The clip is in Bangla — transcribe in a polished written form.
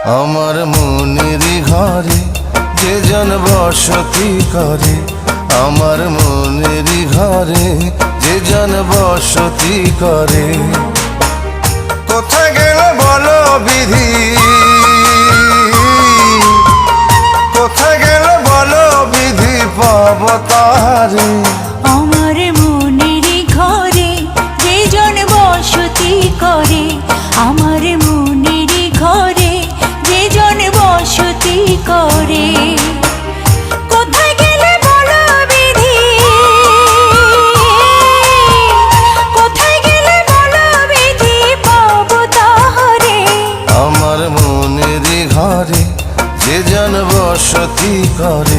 আমার মনেরই ঘরে যে জন বসতি করে, আমার মনেরই ঘরে যে জন বসতি করে। কোথায় গেল বলো বিধি, কোথায় গেল বলো বিধি, পাব তাহারে। আমার মনেরই ঘরে যে জন বসতি করে, আমার মনেরই ঘরে যে জন বসতি করে। কোথায় গেলে বলো বিধি, কোথায় গেলে বলো বিধি, পাব তাহারে। আমার মনেরই ঘরে যে জন বসতি করে।